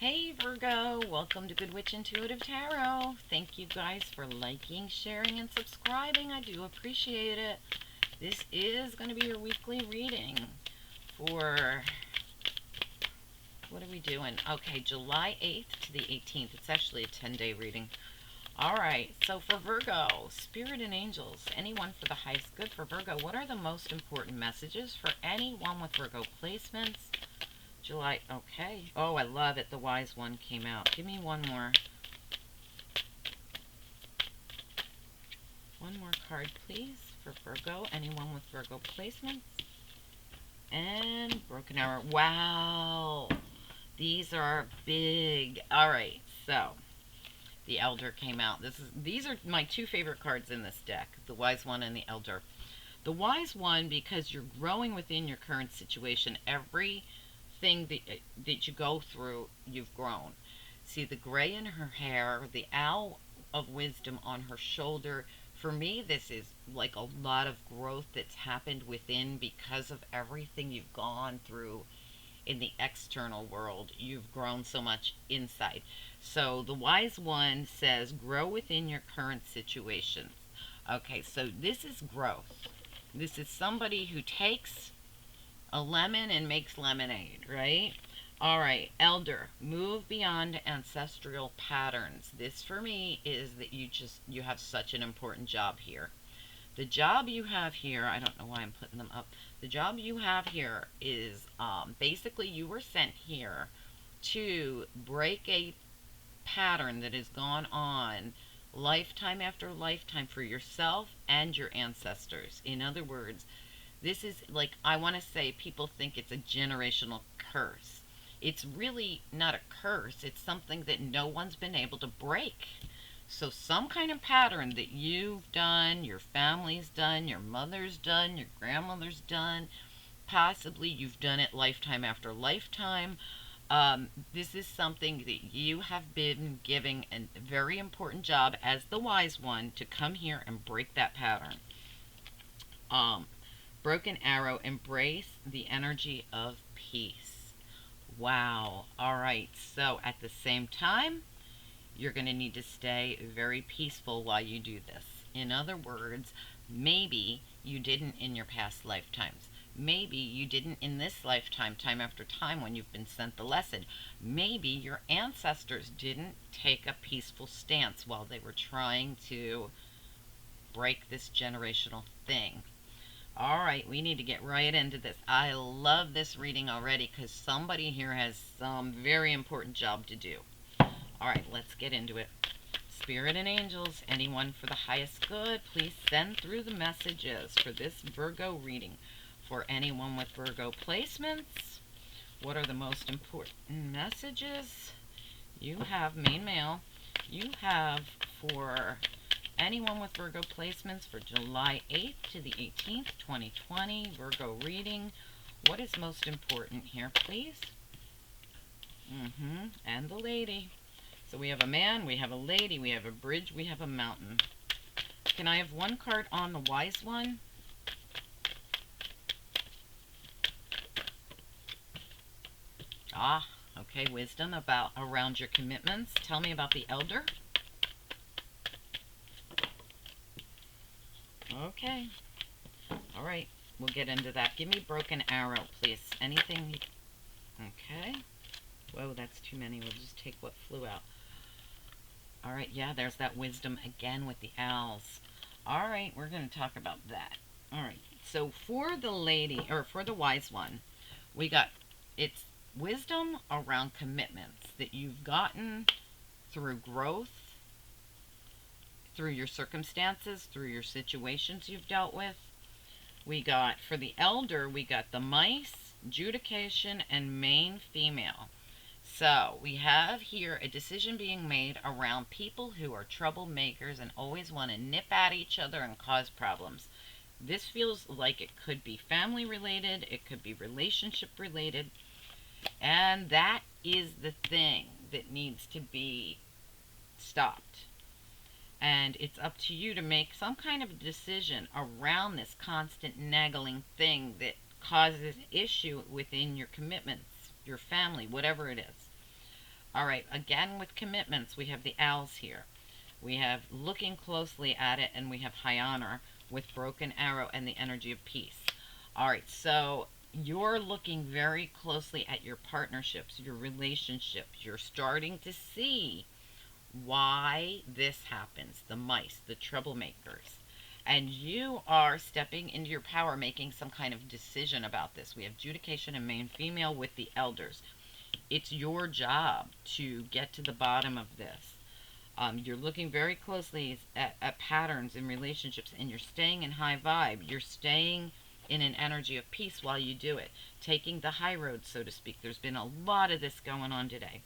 Hey Virgo, welcome to Good Witch Intuitive Tarot. Thank you guys for liking, sharing, and subscribing. I do appreciate it. This is going to be your weekly reading for, what are we doing? Okay, July 8th to the 18th. It's actually a 10-day reading. Alright, so for Virgo, Spirit and Angels, anyone for the highest good for Virgo, what are the most important messages for anyone with Virgo placements? July, okay. Oh, I love it. The Wise One came out. Give me one more. One more card, please, for Virgo. Anyone with Virgo placements. And Broken Arrow. Wow. These are big. All right, so the Elder came out. These are my two favorite cards in this deck, the Wise One and the Elder. The Wise One, because you're growing within your current situation. Every thing that you go through, you've grown. See the gray in her hair, the owl of wisdom on her shoulder. For me, this is like a lot of growth that's happened within because of everything you've gone through in the external world. You've grown so much inside. So the Wise One says, grow within your current situations. Okay, so this is growth. This is somebody who takes a lemon and makes lemonade, right? All right, Elder, move beyond ancestral patterns. This for me is that you have such an important job here. The job you have here, I don't know why I'm putting them up. The job you have here is basically you were sent here to break a pattern that has gone on lifetime after lifetime for yourself and your ancestors. In other words, this is like, I want to say, people think it's a generational curse. It's really not a curse. It's something that no one's been able to break. So some kind of pattern that you've done, your family's done, your mother's done, your grandmother's done, possibly you've done it lifetime after lifetime. This is something that you have been giving a very important job as the Wise One to come here and break that pattern. Broken Arrow, embrace the energy of peace. Wow. All right. So at the same time, you're going to need to stay very peaceful while you do this. In other words, maybe you didn't in your past lifetimes. Maybe you didn't in this lifetime, time after time when you've been sent the lesson. Maybe your ancestors didn't take a peaceful stance while they were trying to break this generational thing. All right, we need to get right into this. I love this reading already because somebody here has some very important job to do. All right, let's get into it. Spirit and Angels, anyone for the highest good, please send through the messages for this Virgo reading. For anyone with Virgo placements, what are the most important messages? You have main male. You have for anyone with Virgo placements for July 8th to the 18th, 2020, Virgo reading. What is most important here, please? And the lady. So we have a man, we have a lady, we have a bridge, we have a mountain. Can I have one card on the Wise One? Ah, okay, wisdom around your commitments. Tell me about the Elder. Okay. All right. We'll get into that. Give me Broken Arrow, please. Anything? Okay. Whoa, that's too many. We'll just take what flew out. All right. Yeah, there's that wisdom again with the owls. All right. We're going to talk about that. All right. So for the lady, or for the Wise One, we got, it's wisdom around commitments that you've gotten through growth, through your circumstances, through your situations you've dealt with. We got, for the Elder, we got the mice, judication, and main female. So we have here a decision being made around people who are troublemakers and always want to nip at each other and cause problems. This feels like it could be family related, it could be relationship related, and that is the thing that needs to be stopped. And it's up to you to make some kind of decision around this constant nagging thing that causes issue within your commitments, your family, whatever it is. All right, again with commitments, we have the owls here. We have looking closely at it, and we have high honor with broken arrow and the energy of peace. All right, so you're looking very closely at your partnerships, your relationships. You're starting to see why this happens, the mice, the troublemakers. And you are stepping into your power, making some kind of decision about this. We have judication and main female with the elders. It's your job to get to the bottom of this. You're looking very closely at patterns in relationships, and you're staying in high vibe. You're staying in an energy of peace while you do it, taking the high road, so to speak. There's been a lot of this going on today.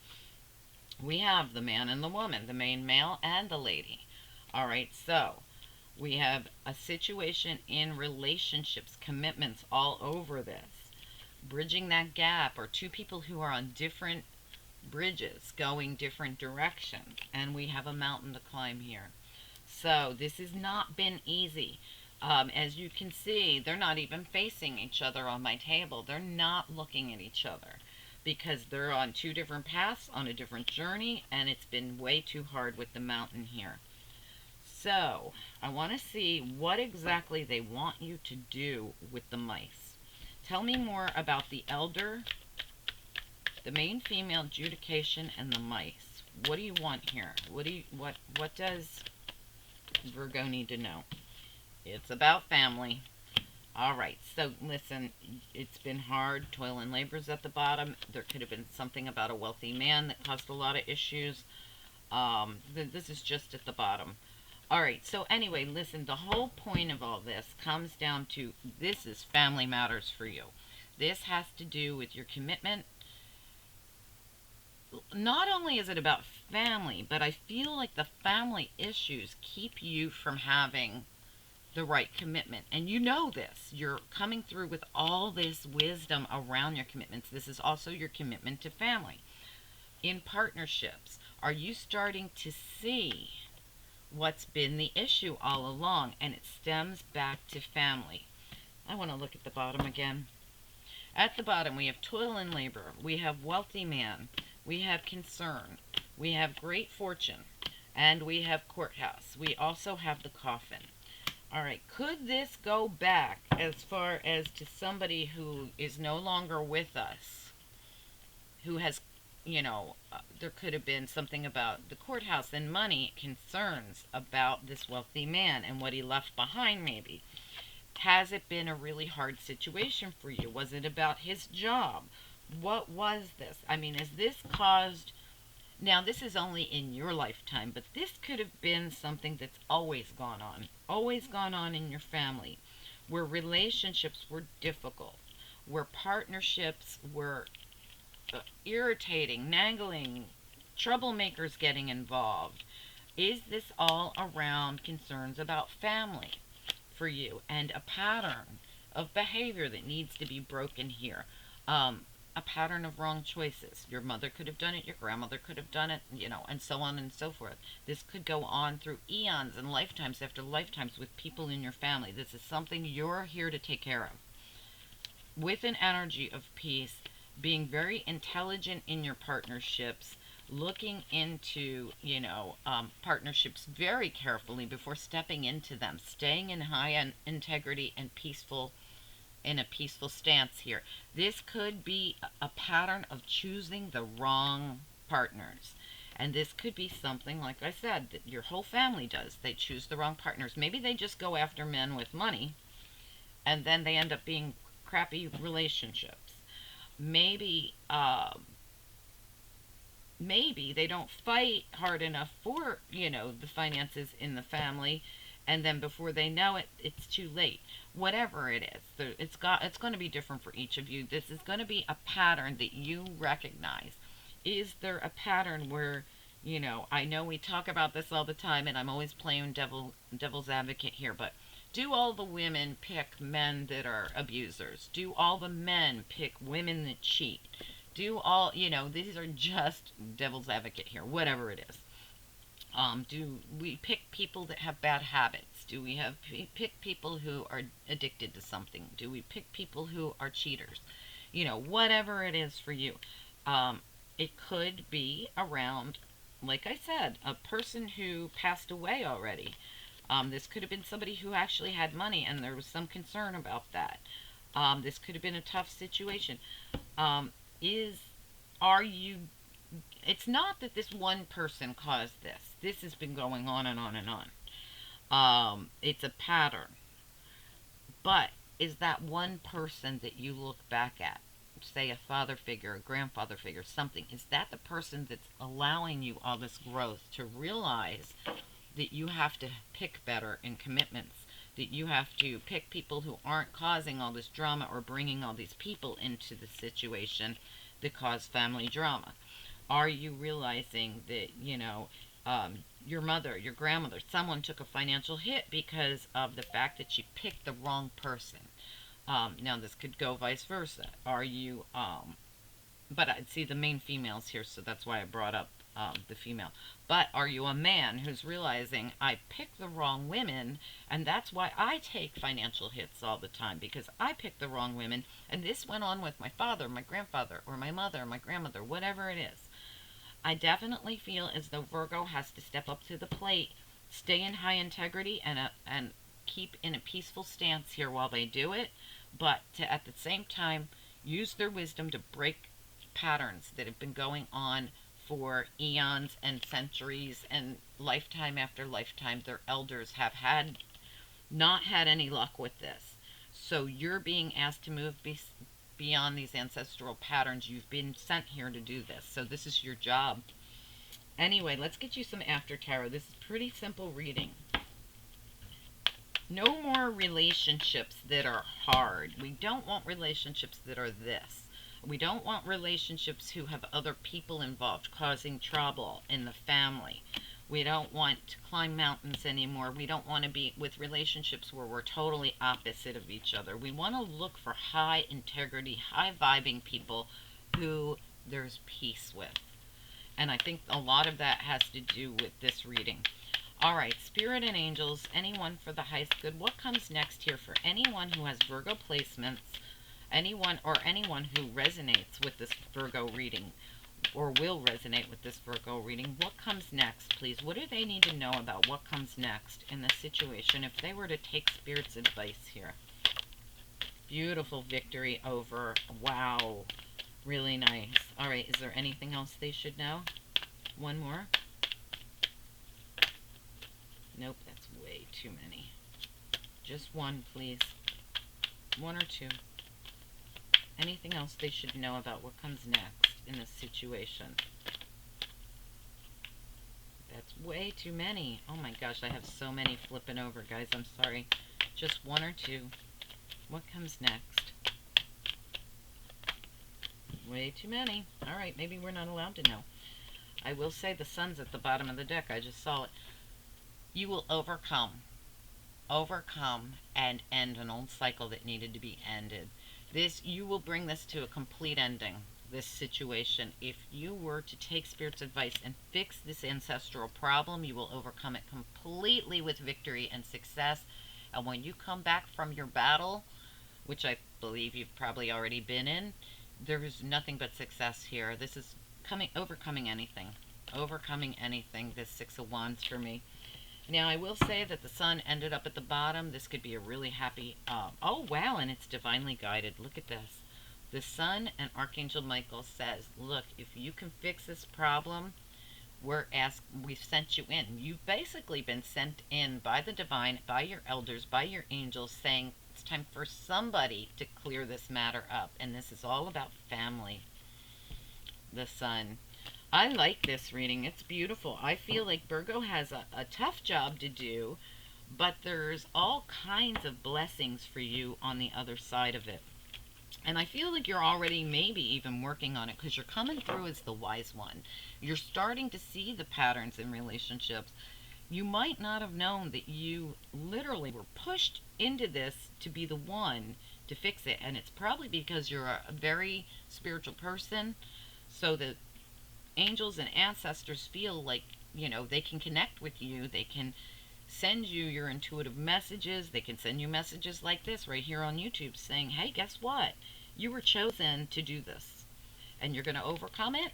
We have the man and the woman, the main male and the lady. All right, so we have a situation in relationships, commitments all over this. Bridging that gap, or two people who are on different bridges going different directions, and we have a mountain to climb here. So this has not been easy. As you can see, they're not even facing each other on my table. They're not looking at each other because they're on two different paths, on a different journey, and it's been way too hard with the mountain here. So I want to see what exactly they want you to do with the mice. Tell me more about the elder, the main female, judication, and the mice. What do you want here? What does Virgo need to know? It's about family. All right, so listen, it's been hard. Toil and labor's at the bottom. There could have been something about a wealthy man that caused a lot of issues. This is just at the bottom. All right, so anyway, listen, the whole point of all this comes down to this is family matters for you. This has to do with your commitment. Not only is it about family, but I feel like the family issues keep you from having the right commitment. And you know this. You're coming through with all this wisdom around your commitments. This is also your commitment to family. In partnerships, are you starting to see what's been the issue all along? And it stems back to family. I want to look at the bottom again. At the bottom, we have toil and labor. We have wealthy man. We have concern. We have great fortune. And we have courthouse. We also have the coffin. All right, could this go back as far as to somebody who is no longer with us, who has, there could have been something about the courthouse and money, concerns about this wealthy man and what he left behind maybe. Has it been a really hard situation for you? Was it about his job? What was this? I mean, has this caused... Now, this is only in your lifetime, but this could have been something that's always gone on in your family, where relationships were difficult, where partnerships were irritating, nagging, troublemakers getting involved. Is this all around concerns about family for you and a pattern of behavior that needs to be broken here? A pattern of wrong choices. Your mother could have done it, your grandmother could have done it, and so on and so forth. This could go on through eons and lifetimes after lifetimes with people in your family. This is something you're here to take care of. With an energy of peace, being very intelligent in your partnerships, looking into, partnerships very carefully before stepping into them, staying in high integrity and peaceful in a peaceful stance here. This could be a pattern of choosing the wrong partners. And this could be something, like I said, that your whole family does. They choose the wrong partners. Maybe they just go after men with money, and then they end up being crappy relationships. Maybe, maybe they don't fight hard enough for, the finances in the family, and then before they know it, it's too late. Whatever it is, it's going to be different for each of you. This is going to be a pattern that you recognize. Is there a pattern where, I know we talk about this all the time, and I'm always playing devil's advocate here, but do all the women pick men that are abusers? Do all the men pick women that cheat? Do all, these are just devil's advocate here, whatever it is. Do we pick people that have bad habits? Do we pick people who are addicted to something? Do we pick people who are cheaters? Whatever it is for you. It could be around, like I said, a person who passed away already. This could have been somebody who actually had money and there was some concern about that. This could have been a tough situation. Um, is are you It's not that this one person caused this. This has been going on and on and on. It's a pattern. But is that one person that you look back at, say a father figure, a grandfather figure, something, is that the person that's allowing you all this growth to realize that you have to pick better in commitments, that you have to pick people who aren't causing all this drama or bringing all these people into the situation that cause family drama? Are you realizing that, your mother, your grandmother, someone took a financial hit because of the fact that she picked the wrong person? Now, this could go vice versa. But I see the main females here, so that's why I brought up the female. But are you a man who's realizing I picked the wrong women, and that's why I take financial hits all the time, because I picked the wrong women, and this went on with my father, my grandfather, or my mother, my grandmother, whatever it is. I definitely feel as though Virgo has to step up to the plate, stay in high integrity, and keep in a peaceful stance here while they do it, but to at the same time use their wisdom to break patterns that have been going on for eons and centuries and lifetime after lifetime. Their elders have not had any luck with this. So you're being asked to move beyond these ancestral patterns. You've been sent here to do this. So this is your job. Anyway, let's get you some after tarot. This is pretty simple reading. No more relationships that are hard. We don't want relationships that are this. We don't want relationships who have other people involved causing trouble in the family. We don't want to climb mountains anymore. We don't want to be with relationships where we're totally opposite of each other. We want to look for high integrity, high vibing people who there's peace with. And I think a lot of that has to do with this reading. All right, Spirit and Angels, anyone for the highest good. What comes next here for anyone who has Virgo placements, anyone who resonates with this Virgo reading or will resonate with this Virgo reading? What comes next, please? What do they need to know about what comes next in this situation if they were to take Spirit's advice here? Beautiful victory over. Wow. Really nice. All right, is there anything else they should know? One more? Nope, that's way too many. Just one, please. One or two. Anything else they should know about what comes next in this situation? That's way too many. Oh my gosh, I have so many flipping over, guys. I'm sorry. Just one or two. What comes next? Way too many. All right, maybe we're not allowed to know. I will say the sun's at the bottom of the deck. I just saw it. You will overcome and end an old cycle that needed to be ended. You will bring this to a complete ending, this situation. If you were to take Spirit's advice and fix this ancestral problem, you will overcome it completely with victory and success. And when you come back from your battle, which I believe you've probably already been in, there is nothing but success here. This is overcoming anything. Overcoming anything, this Six of Wands for me. Now, I will say that the sun ended up at the bottom. This could be a really happy... oh, wow, and it's divinely guided. Look at this. The sun and Archangel Michael says, look, if you can fix this problem, we've sent you in. You've basically been sent in by the divine, by your elders, by your angels, saying it's time for somebody to clear this matter up. And this is all about family. The sun. I like this reading. It's beautiful. I feel like Virgo has a tough job to do, but there's all kinds of blessings for you on the other side of it. And I feel like you're already maybe even working on it because you're coming through as the wise one. You're starting to see the patterns in relationships. You might not have known that you literally were pushed into this to be the one to fix it. And it's probably because you're a very spiritual person, so that angels and ancestors feel like, they can connect with you. They can send you your intuitive messages. They can send you messages like this right here on YouTube saying, hey, guess what? You were chosen to do this and you're going to overcome it.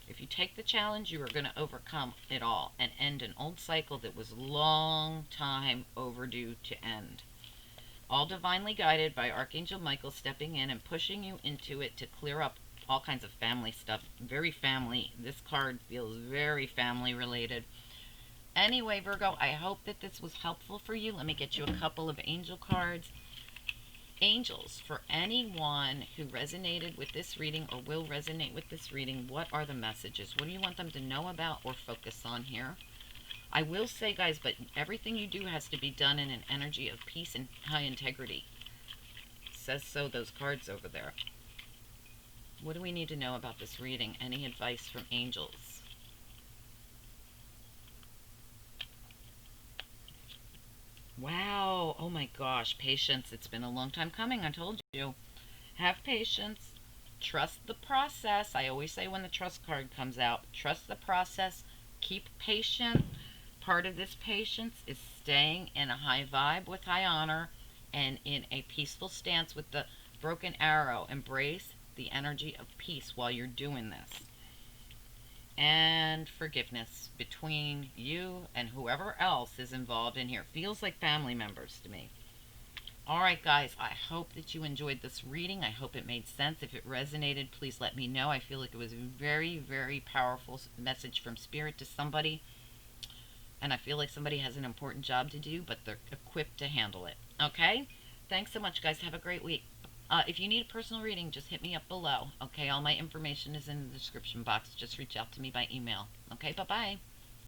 If you take the challenge, you are going to overcome it all and end an old cycle that was long time overdue to end. All divinely guided by Archangel Michael stepping in and pushing you into it to clear up all kinds of family stuff. Very family. This card feels very family related. Anyway, Virgo, I hope that this was helpful for you. Let me get you a couple of angel cards. Angels, for anyone who resonated with this reading or will resonate with this reading, what are the messages? What do you want them to know about or focus on here? I will say, guys, but everything you do has to be done in an energy of peace and high integrity. Says so, those cards over there. What do we need to know about this reading? Any advice from angels? Wow. Oh my gosh. Patience. It's been a long time coming. I told you. Have patience. Trust the process. I always say when the trust card comes out, trust the process. Keep patient. Part of this patience is staying in a high vibe with high honor and in a peaceful stance with the broken arrow. Embrace the energy of peace while you're doing this. And forgiveness between you and whoever else is involved in here. Feels like family members to me. All right, guys, I hope that you enjoyed this reading. I hope it made sense. If it resonated, please let me know. I feel like it was a very, very powerful message from Spirit to somebody. And I feel like somebody has an important job to do, but they're equipped to handle it. Okay? Thanks so much, guys. Have a great week. If you need a personal reading, just hit me up below. Okay? All my information is in the description box. Just reach out to me by email. Okay? Bye-bye.